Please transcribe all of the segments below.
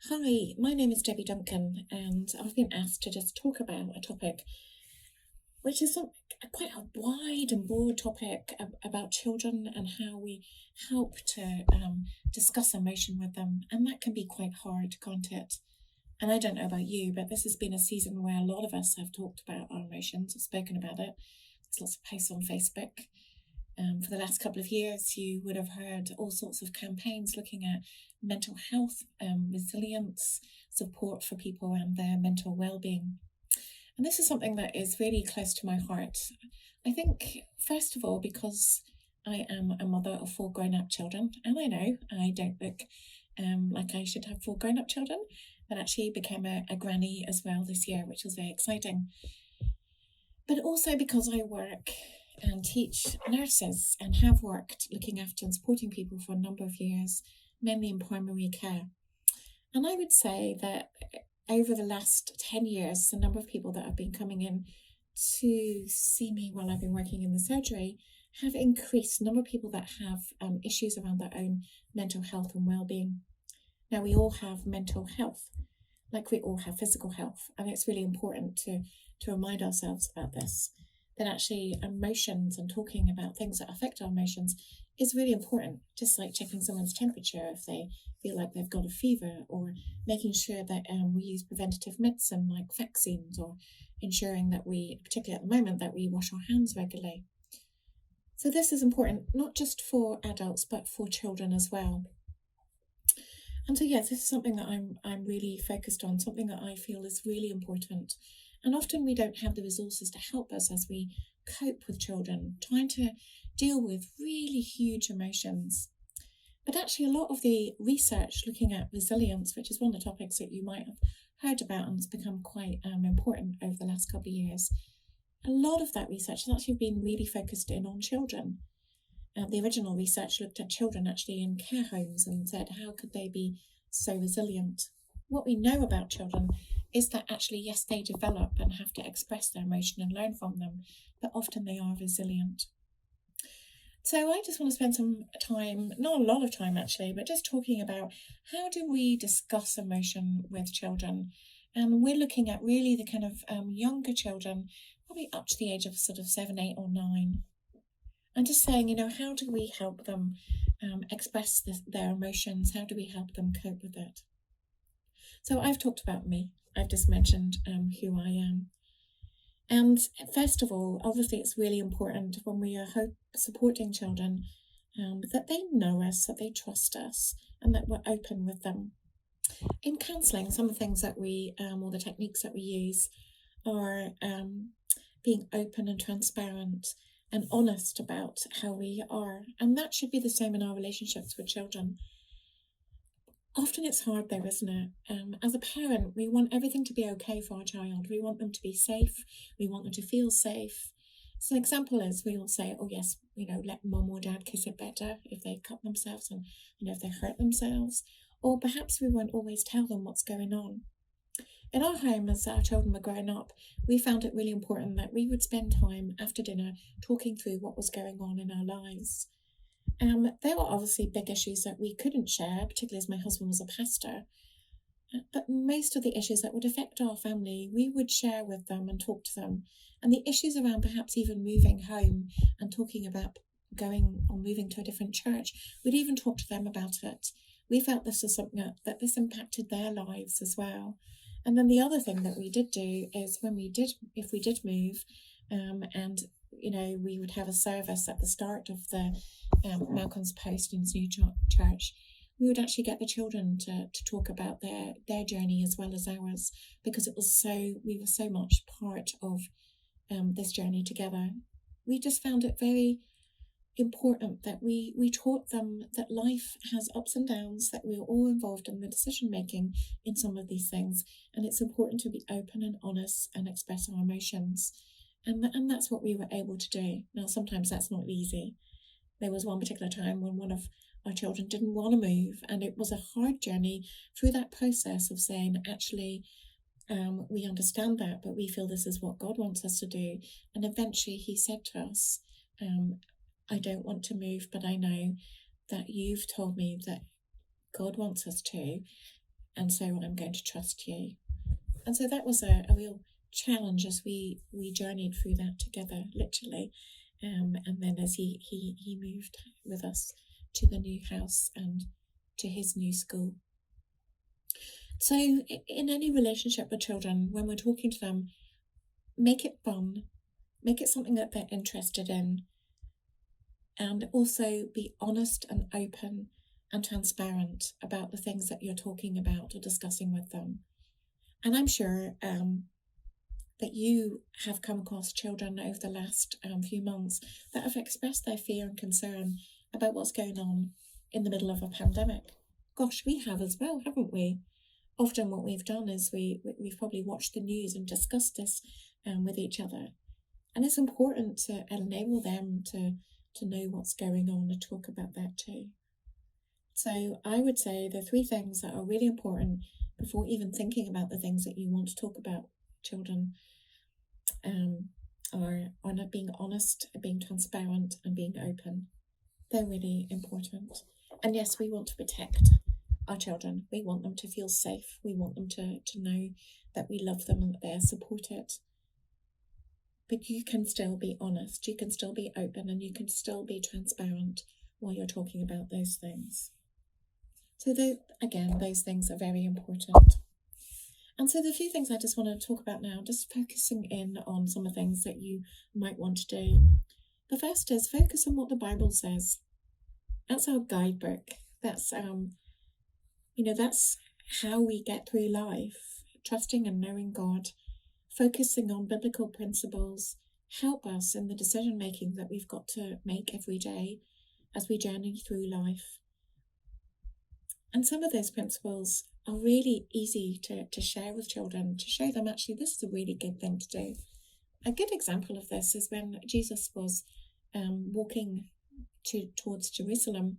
Hi, my name is Debbie Duncan, and I've been asked to just talk about a topic which is quite a wide and broad topic about children and how we help to discuss emotion with them. And that can be quite hard, can't it? And I don't know about you, but this has been a season where a lot of us have talked about our emotions, have spoken about it. There's lots of posts on Facebook. For the last couple of years, you would have heard all sorts of campaigns looking at mental health, resilience, support for people and their mental well-being. And this is something that is really close to my heart. I think, first of all, because I am a mother of 4 grown-up children, and I know I don't look like I should have 4 grown-up children, but actually became a granny as well this year, which was very exciting. But also because I work and teach nurses and have worked looking after and supporting people for a number of years, mainly in primary care. And I would say that over the last 10 years, the number of people that have been coming in to see me while I've been working in the surgery have increased. The number of people that have issues around their own mental health and well-being. Now, we all have mental health, like we all have physical health, and it's really important to remind ourselves about this, that actually emotions and talking about things that affect our emotions is really important, just like checking someone's temperature if they feel like they've got a fever, or making sure that we use preventative medicine like vaccines, or ensuring that we, particularly at the moment, that we wash our hands regularly. So this is important not just for adults but for children as well. And so yes, this is something that I'm really focused on, something that I feel is really important. And often we don't have the resources to help us as we cope with children, trying to deal with really huge emotions. But actually, a lot of the research looking at resilience, which is one of the topics that you might have heard about and has become quite important over the last couple of years, a lot of that research has actually been really focused in on children. The original research looked at children actually in care homes and said, how could they be so resilient? What we know about children is that actually, yes, they develop and have to express their emotion and learn from them, but often they are resilient. So I just want to spend some time, not a lot of time actually, but just talking about how do we discuss emotion with children. And we're looking at really the kind of younger children, probably up to the age of sort of 7, 8 or 9. And just saying, how do we help them express their emotions? How do we help them cope with it? So I've talked about me. I've just mentioned who I am. And first of all, obviously, it's really important when we are supporting children that they know us, that they trust us, and that we're open with them. In counselling, some of the things that we, or the techniques that we use, are being open and transparent and honest about how we are. And that should be the same in our relationships with children. Often it's hard though, isn't it? As a parent, we want everything to be okay for our child. We want them to be safe. We want them to feel safe. So an example is we will say, oh yes, let mum or dad kiss it better if they cut themselves and if they hurt themselves. Or perhaps we won't always tell them what's going on. In our home, as our children were growing up, we found it really important that we would spend time after dinner talking through what was going on in our lives. There were obviously big issues that we couldn't share, particularly as my husband was a pastor. But most of the issues that would affect our family, we would share with them and talk to them. And the issues around perhaps even moving home and talking about going or moving to a different church, we'd even talk to them about it. We felt this was something that this impacted their lives as well. And then the other thing that we did do is if we did move, and we would have a service at the start of the Malcolm's Post in his new church, we would actually get the children to talk about their journey as well as ours, because we were so much part of this journey together. We just found it very important that we taught them that life has ups and downs, that we're all involved in the decision making in some of these things, and it's important to be open and honest and express our emotions. And that's what we were able to do. Now, sometimes that's not easy. There was one particular time when one of our children didn't want to move, and it was a hard journey through that process of saying, actually, we understand that, but we feel this is what God wants us to do. And eventually he said to us, I don't want to move, but I know that you've told me that God wants us to. and so I'm going to trust you. And so that was a real challenge as we journeyed through that together, literally. And then as he moved with us to the new house and to his new school. So in any relationship with children, when we're talking to them, make it fun, make it something that they're interested in, and also be honest and open and transparent about the things that you're talking about or discussing with them. And I'm sure that you have come across children over the last few months that have expressed their fear and concern about what's going on in the middle of a pandemic. Gosh, we have as well, haven't we? Often what we've done is we've probably watched the news and discussed this with each other. And it's important to enable them to know what's going on and talk about that too. So I would say the 3 things that are really important before even thinking about the things that you want to talk about children are not being honest, being transparent, and being open. They're really important. And yes, we want to protect our children. We want them to feel safe. We want them to know that we love them and that they are supported. But you can still be honest, you can still be open, and you can still be transparent while you're talking about those things. So those things are very important. And so the few things I just want to talk about now, just focusing in on some of the things that you might want to do. The first is focus on what the Bible says. That's our guidebook. That's that's how we get through life. Trusting and knowing God, focusing on biblical principles, help us in the decision making that we've got to make every day as we journey through life. And some of those principles are really easy to share with children, to show them actually this is a really good thing to do. A good example of this is when Jesus was walking towards Jerusalem,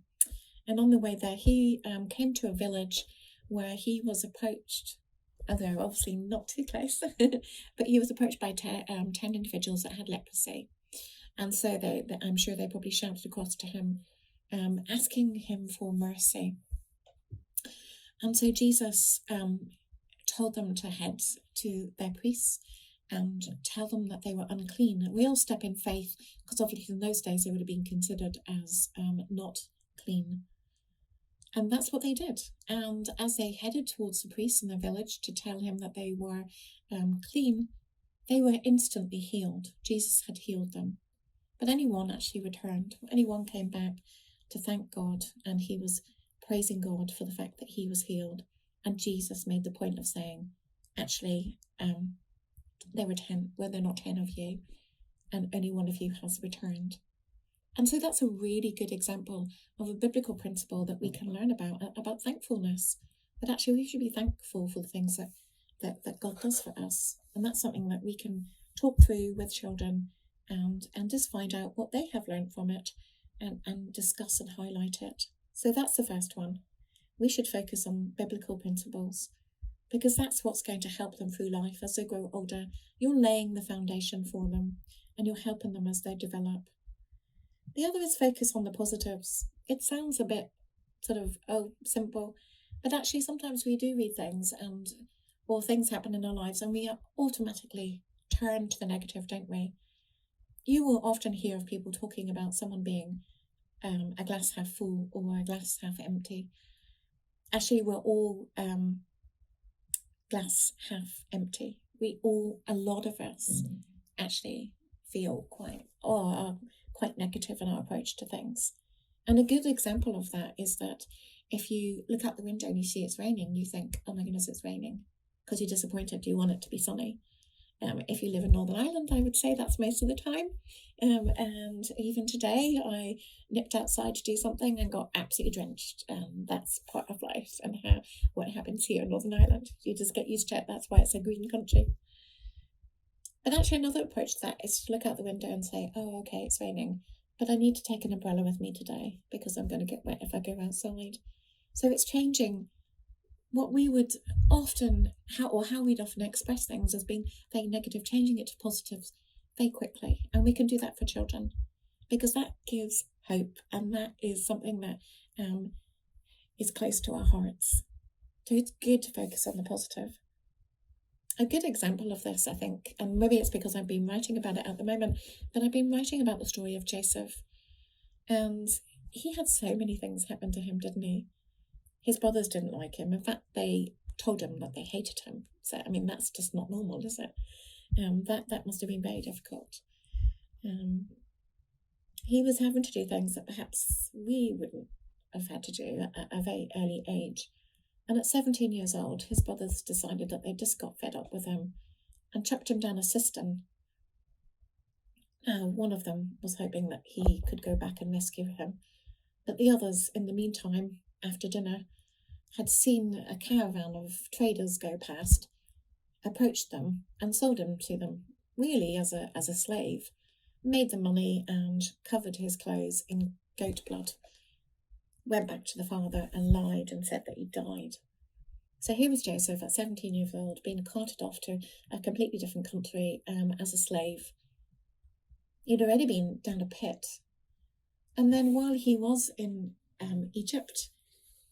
and on the way there he came to a village where he was approached, although obviously not too close, but he was approached by 10 individuals that had leprosy. And so I'm sure they probably shouted across to him, asking him for mercy. And so Jesus told them to head to their priests and tell them that they were unclean. We all step in faith, because obviously in those days they would have been considered as not clean. And that's what they did. And as they headed towards the priest in the village to tell him that they were clean, they were instantly healed. Jesus had healed them. But anyone actually returned. Anyone came back to thank God, and he was praising God for the fact that he was healed. And Jesus made the point of saying, actually, there were not 10 of you, and only one of you has returned. And so that's a really good example of a biblical principle that we can learn about thankfulness. That actually we should be thankful for the things that God does for us. And that's something that we can talk through with children and just find out what they have learned from it and discuss and highlight it. So that's the first one. We should focus on biblical principles, because that's what's going to help them through life as they grow older. You're laying the foundation for them, and you're helping them as they develop. The other is focus on the positives. It sounds a bit sort of simple, but actually sometimes we do read things or things happen in our lives and we automatically turn to the negative, don't we? You will often hear of people talking about someone being a glass half full or a glass half empty. Actually, we're all glass half empty. A lot of us actually feel quite negative in our approach to things. And a good example of that is that if you look out the window and you see it's raining, you think, oh my goodness, it's raining, because you're disappointed. You want it to be sunny. If you live in Northern Ireland, I would say that's most of the time. And even today, I nipped outside to do something and got absolutely drenched. That's part of life and what happens here in Northern Ireland. You just get used to it. That's why it's a green country. But actually another approach to that is to look out the window and say, oh, okay, it's raining, but I need to take an umbrella with me today because I'm going to get wet if I go outside. So it's changing what we would often, how we'd often express things as being very negative, changing it to positives very quickly. And we can do that for children because that gives hope, and that is something that is close to our hearts. So it's good to focus on the positive. A good example of this, I think, and maybe it's because I've been writing about it at the moment, but I've been writing about the story of Joseph. And he had so many things happen to him, didn't he? His brothers didn't like him. In fact, they told him that they hated him. So, I mean, that's just not normal, is it? That must have been very difficult. He was having to do things that perhaps we wouldn't have had to do at a very early age. And at 17 years old, his brothers decided that they just got fed up with him and chucked him down a cistern. Now, one of them was hoping that he could go back and rescue him, but the others, in the meantime, after dinner, had seen a caravan of traders go past, approached them, and sold him to them, really as a slave, made the money and covered his clothes in goat blood, went back to the father and lied and said that he died. So here was Joseph at 17 years old, being carted off to a completely different country as a slave. He'd already been down a pit. And then while he was in Egypt,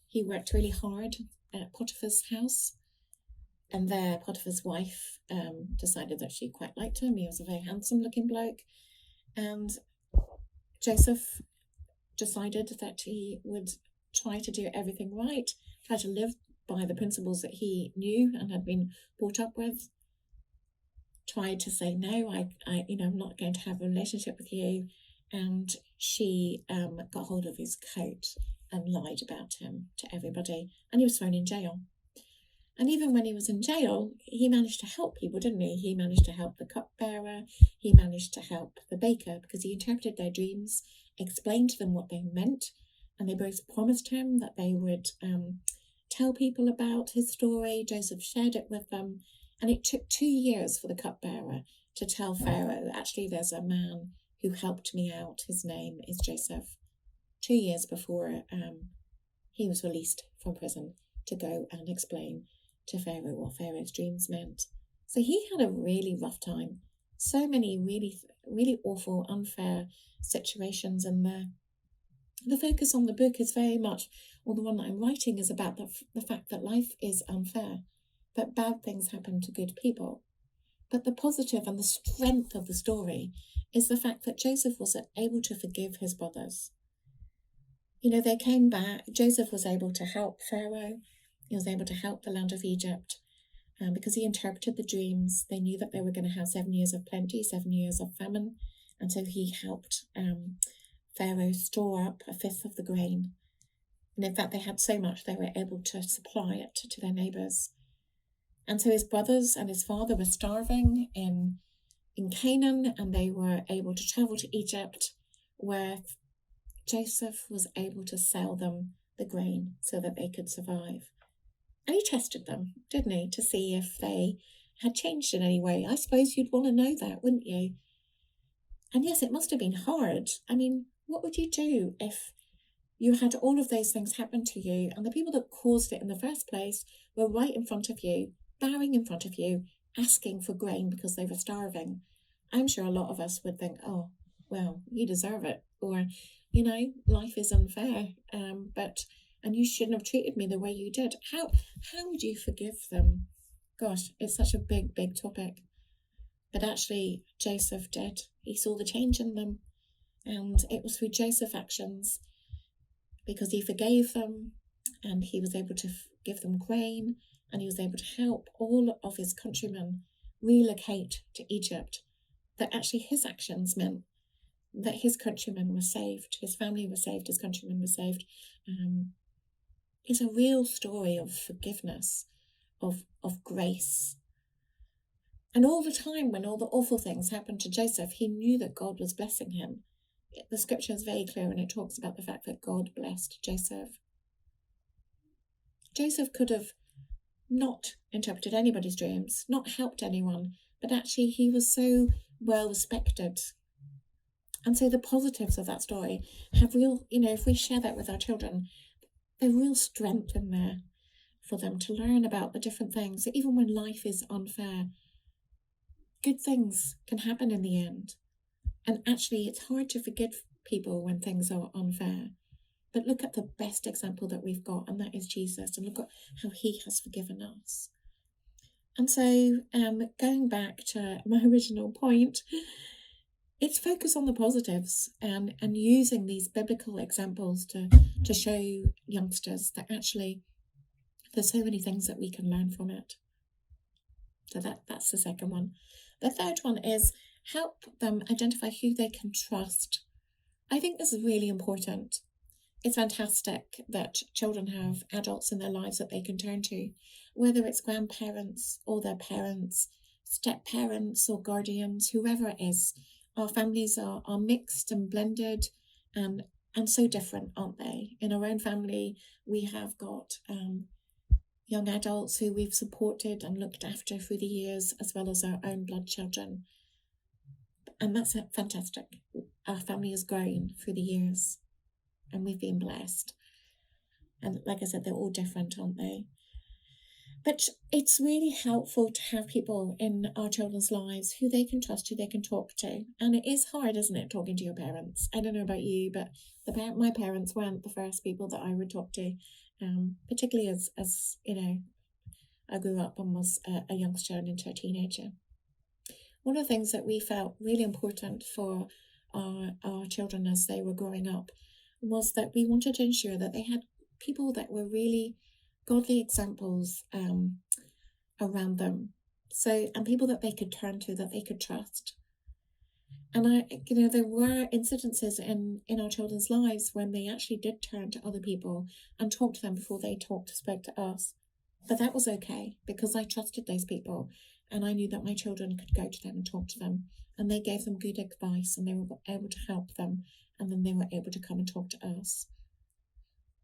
he worked really hard at Potiphar's house. And there, Potiphar's wife decided that she quite liked him. He was a very handsome-looking bloke. And Joseph decided that he would try to do everything right, try to live by the principles that he knew and had been brought up with. Tried to say no, I'm not going to have a relationship with you. And she got hold of his coat and lied about him to everybody, and he was thrown in jail. And even when he was in jail, he managed to help people, didn't he? He managed to help the cupbearer, he managed to help the baker, because he interpreted their dreams, explained to them what they meant, and they both promised him that they would tell people about his story. Joseph shared it with them, and it took 2 years for the cupbearer to tell Pharaoh, actually, there's a man who helped me out. His name is Joseph. 2 years before he was released from prison to go and explain to Pharaoh what Pharaoh's dreams meant. So he had a really rough time. So many really, really awful, unfair situations in there. The focus on the book is very much, or the one that I'm writing, is about the fact that life is unfair, that bad things happen to good people. But the positive and the strength of the story is the fact that Joseph was able to forgive his brothers. They came back. Joseph was able to help Pharaoh. He was able to help the land of Egypt because he interpreted the dreams. They knew that they were going to have 7 years of plenty, 7 years of famine. And so he helped Pharaoh store up a fifth of the grain. And in fact, they had so much they were able to supply it to their neighbours. And so his brothers and his father were starving in Canaan, and they were able to travel to Egypt, where Joseph was able to sell them the grain so that they could survive. And he tested them, didn't he, to see if they had changed in any way. I suppose you'd want to know that, wouldn't you? And yes, it must have been hard. I mean, what would you do if you had all of those things happen to you and the people that caused it in the first place were right in front of you, bowing in front of you, asking for grain because they were starving? I'm sure a lot of us would think, oh, well, you deserve it. Or, life is unfair, and you shouldn't have treated me the way you did. How would you forgive them? Gosh, it's such a big, big topic. But actually, Joseph did. He saw the change in them. And it was through Joseph's actions, because he forgave them and he was able to give them grain, and he was able to help all of his countrymen relocate to Egypt, that actually his actions meant that his countrymen were saved, his family was saved, his countrymen were saved. It's a real story of forgiveness, of grace. And all the time when all the awful things happened to Joseph, he knew that God was blessing him. The scripture is very clear, and it talks about the fact that God blessed Joseph. Joseph could have not interpreted anybody's dreams, not helped anyone, but actually he was so well respected. And so the positives of that story have real, if we share that with our children, there's real strength in there for them to learn about the different things. So even when life is unfair, good things can happen in the end. And actually, it's hard to forgive people when things are unfair. but look at the best example that we've got, and that is Jesus, and look at how he has forgiven us. And so, going back to my original point, it's focus on the positives and using these biblical examples to show youngsters that actually there's so many things that we can learn from it. So that's the second one. The third one is help them identify who they can trust. I think this is really important. It's fantastic that children have adults in their lives that they can turn to, whether it's grandparents or their parents, step-parents or guardians, whoever it is. Our families are mixed and blended and so different, aren't they? In our own family, we have got young adults who we've supported and looked after through the years, as well as our own blood children. And that's fantastic. Our family has grown through the years and we've been blessed. And like I said, they're all different, aren't they? But it's really helpful to have people in our children's lives who they can trust, who they can talk to. And it is hard, isn't it, talking to your parents? I don't know about you, but my parents weren't the first people that I would talk to, particularly as you know, I grew up and was a youngster and into a teenager. One of the things that we felt really important for our children as they were growing up was that we wanted to ensure that they had people that were really godly examples around them. So, and people that they could turn to, that they could trust. And there were incidences in our children's lives when they actually did turn to other people and talk to them before they spoke to us. But that was okay because I trusted those people and I knew that my children could go to them and talk to them, and they gave them good advice and they were able to help them, and then they were able to come and talk to us.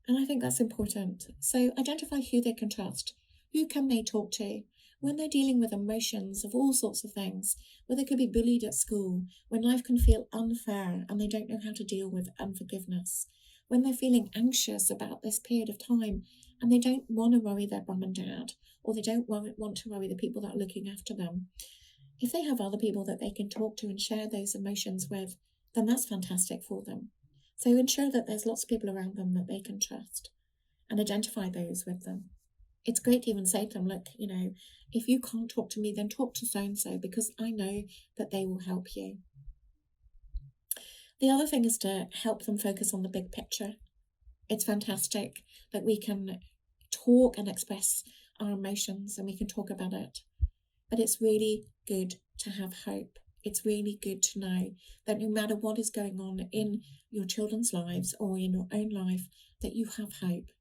And I think that's important. So identify who they can trust. Who can they talk to when they're dealing with emotions of all sorts of things, where they could be bullied at school, when life can feel unfair and they don't know how to deal with unforgiveness, when they're feeling anxious about this period of time and they don't want to worry their mum and dad, or they don't want to worry the people that are looking after them. If they have other people that they can talk to and share those emotions with, then that's fantastic for them. So ensure that there's lots of people around them that they can trust and identify those with them. It's great to even say to them, look, if you can't talk to me, then talk to so-and-so because I know that they will help you. The other thing is to help them focus on the big picture. It's fantastic that we can talk and express our emotions and we can talk about it. But it's really good to have hope. It's really good to know that no matter what is going on in your children's lives or in your own life, that you have hope.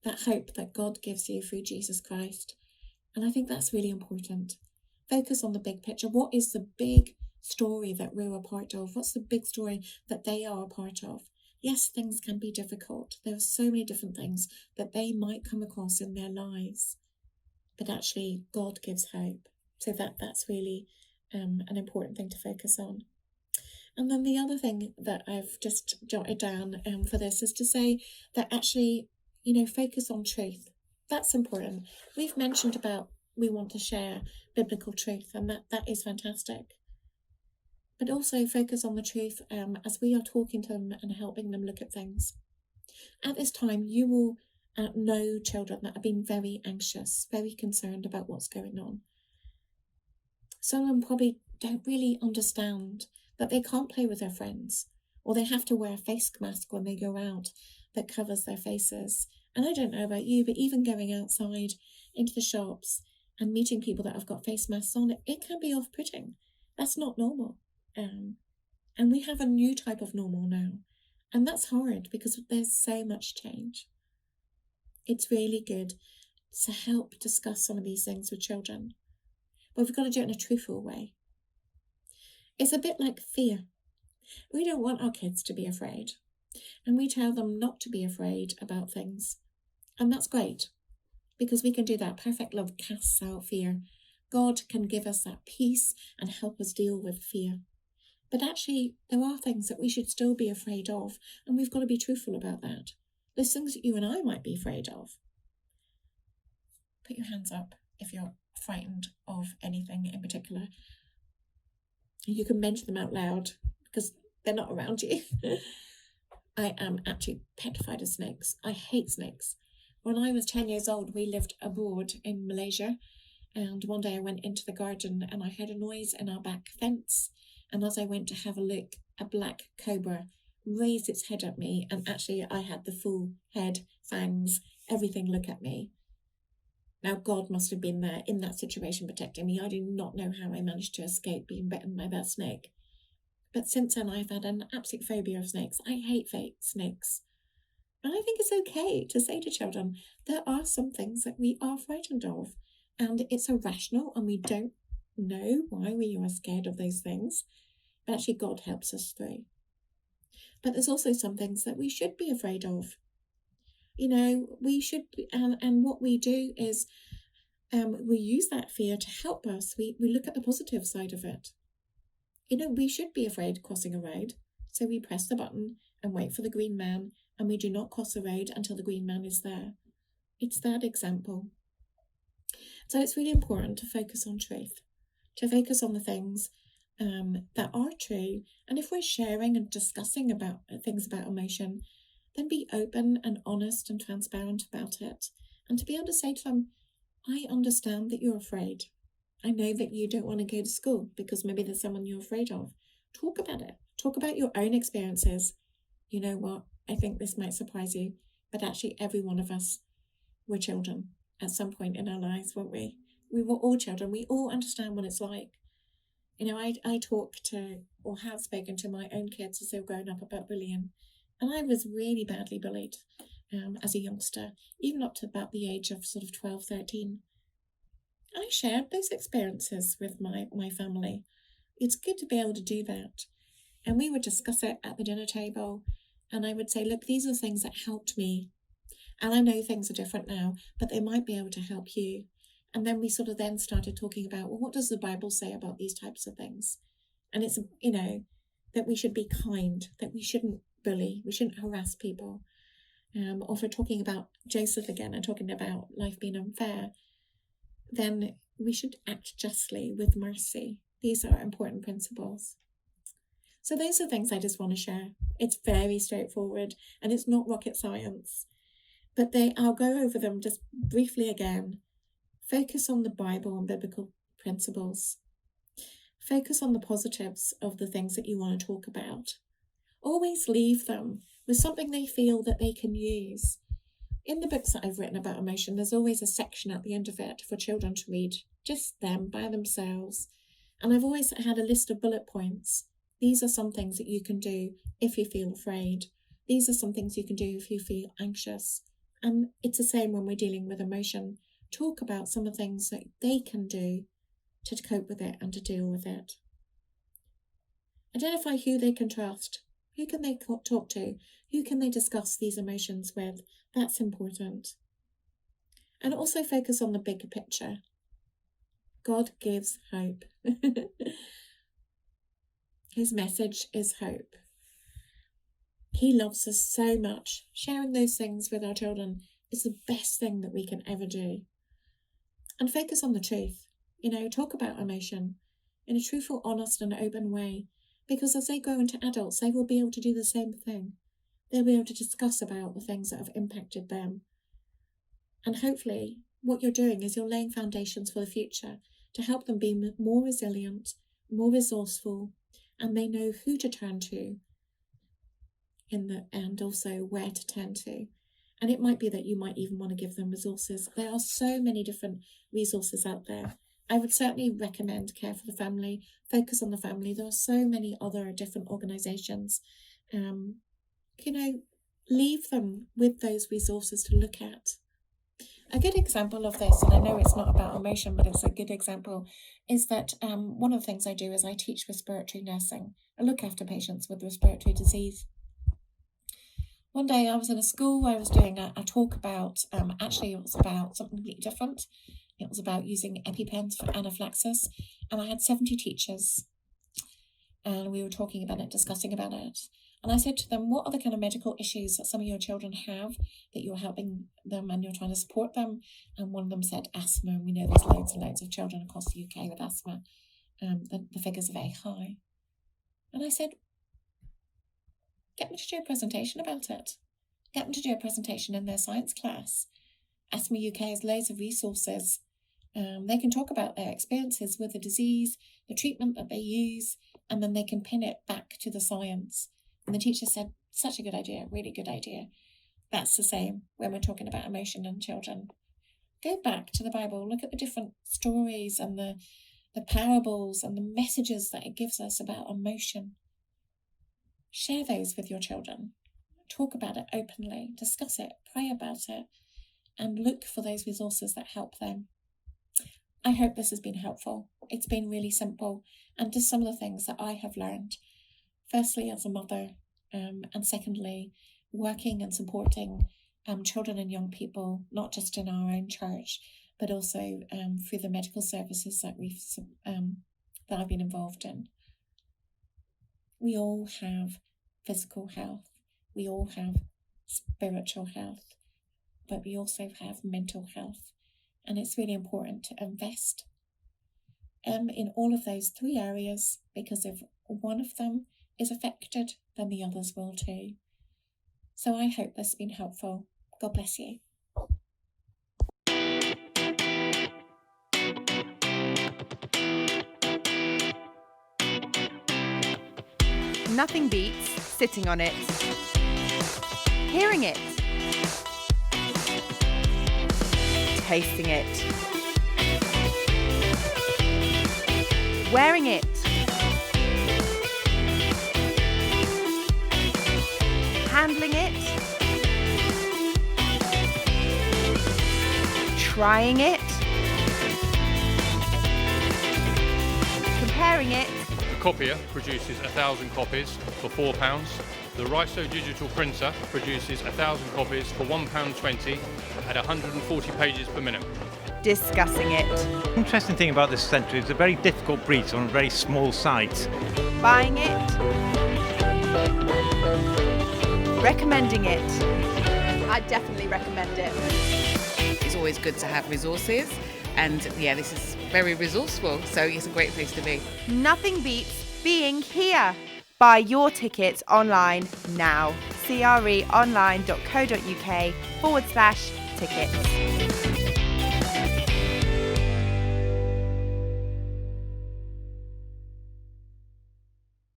That hope that God gives you through Jesus Christ. And I think that's really important. Focus on the big picture. What is the big story that we're a part of? What's the big story that they are a part of? Yes, things can be difficult. There are so many different things that they might come across in their lives. But actually, God gives hope. So that's really an important thing to focus on. And then the other thing that I've just jotted down for this is to say that actually, focus on truth. That's important. We've mentioned about we want to share biblical truth, and that is fantastic. But also focus on the truth as we are talking to them and helping them look at things. At this time, you will know children that have been very anxious, very concerned about what's going on. Some of them probably don't really understand that they can't play with their friends, or they have to wear a face mask when they go out that covers their faces. And I don't know about you, but even going outside into the shops and meeting people that have got face masks on, it can be off-putting. That's not normal. And we have a new type of normal now. And that's hard because there's so much change. It's really good to help discuss some of these things with children. But we've got to do it in a truthful way. It's a bit like fear. We don't want our kids to be afraid. And we tell them not to be afraid about things. And that's great, because we can do that. Perfect love casts out fear. God can give us that peace and help us deal with fear. But actually, there are things that we should still be afraid of, and we've got to be truthful about that. There's things that you and I might be afraid of. Put your hands up if you're frightened of anything in particular. You can mention them out loud because they're not around you. I am actually petrified of snakes. I hate snakes. When I was 10 years old, we lived abroad in Malaysia. And one day I went into the garden and I heard a noise in our back fence. And as I went to have a look, a black cobra raised its head at me. And actually, I had the full head, fangs, everything look at me. Now, God must have been there in that situation protecting me. I do not know how I managed to escape being bitten by that snake. But since then, I've had an absolute phobia of snakes. I hate snakes. And I think it's okay to say to children, there are some things that we are frightened of. And it's irrational, and we don't know why we are scared of those things. But actually, God helps us through. But there's also some things that we should be afraid of. You know, we should, and what we do is we use that fear to help us. We look at the positive side of it. You know, we should be afraid crossing a road. So we press the button and wait for the green man, and we do not cross the road until the green man is there. It's that example. So it's really important to focus on truth, to focus on the things that are true. And if we're sharing and discussing about things about emotion, then be open and honest and transparent about it. And to be able to say to them, I understand that you're afraid. I know that you don't want to go to school because maybe there's someone you're afraid of. Talk about it. Talk about your own experiences. You know what? I think this might surprise you, but actually every one of us were children at some point in our lives, weren't we? We were all children. We all understand what it's like. You know, I talk to, or have spoken to my own kids as they've grown up about bullying. And I was really badly bullied as a youngster, even up to about the age of sort of 12, 13. I shared those experiences with my family. It's good to be able to do that. And we would discuss it at the dinner table. And I would say, look, these are things that helped me. And I know things are different now, but they might be able to help you. And then we sort of then started talking about, well, what does the Bible say about these types of things? And it's, you know, that we should be kind, that we shouldn't bully, we shouldn't harass people. Or if we're talking about Joseph again and talking about life being unfair, then we should act justly with mercy. These are important principles. So those are things I just want to share. It's very straightforward and it's not rocket science, but I'll go over them just briefly again. Focus on the Bible and biblical principles. Focus on the positives of the things that you want to talk about. Always leave them with something they feel that they can use. In the books that I've written about emotion, there's always a section at the end of it for children to read, just them by themselves. And I've always had a list of bullet points. These are some things that you can do if you feel afraid. These are some things you can do if you feel anxious. And it's the same when we're dealing with emotion. Talk about some of the things that they can do to cope with it and to deal with it. Identify who they can trust. Who can they talk to? Who can they discuss these emotions with? That's important. And also focus on the bigger picture. God gives hope. His message is hope. He loves us so much. Sharing those things with our children is the best thing that we can ever do. And focus on the truth. You know, talk about emotion in a truthful, honest and open way. Because as they grow into adults, they will be able to do the same thing. They'll be able to discuss about the things that have impacted them. And hopefully what you're doing is you're laying foundations for the future to help them be more resilient, more resourceful, and they know who to turn to and also where to turn to. And it might be that you might even want to give them resources. There are so many different resources out there. I would certainly recommend Care for the Family, Focus on the Family. There are so many other different organisations. You know, leave them with those resources to look at. A good example of this, and I know it's not about emotion, but it's a good example, is that one of the things I do is I teach respiratory nursing. I look after patients with respiratory disease. One day I was in a school, I was doing a talk about, actually it was about something completely different. It was about using EpiPens for anaphylaxis, and I had 70 teachers, and we were talking about it, discussing about it. And I said to them, what are the kind of medical issues that some of your children have that you're helping them and you're trying to support them? And one of them said asthma, and we know there's loads and loads of children across the UK with asthma. The figures are very high. And I said, get them to do a presentation about it. Get them to do a presentation in their science class. Asthma UK has loads of resources. They can talk about their experiences with the disease, the treatment that they use, and then they can pin it back to the science. And the teacher said, such a good idea, really good idea. That's the same when we're talking about emotion in children. Go back to the Bible, look at the different stories and the parables and the messages that it gives us about emotion. Share those with your children. Talk about it openly, discuss it, pray about it, and look for those resources that help them. I hope this has been helpful. It's been really simple, and just some of the things that I have learned. Firstly, as a mother, and secondly, working and supporting children and young people, not just in our own church, but also through the medical services that that I've been involved in. We all have physical health. We all have spiritual health, but we also have mental health. And it's really important to invest in all of those three areas, because if one of them is affected, then the others will too. So I hope this has been helpful. God bless you. Nothing beats sitting on it, hearing it, tasting it, wearing it, handling it, trying it, comparing it. The copier produces 1,000 copies for £4. The Riso digital printer produces 1,000 copies for £1.20 at 140 pages per minute. Discussing it. The interesting thing about this centre is a very difficult breed on a very small site. Buying it. Recommending it. I definitely recommend it. It's always good to have resources, and this is very resourceful, so it's a great place to be. Nothing beats being here. Buy your tickets online now. creonline.co.uk/tickets.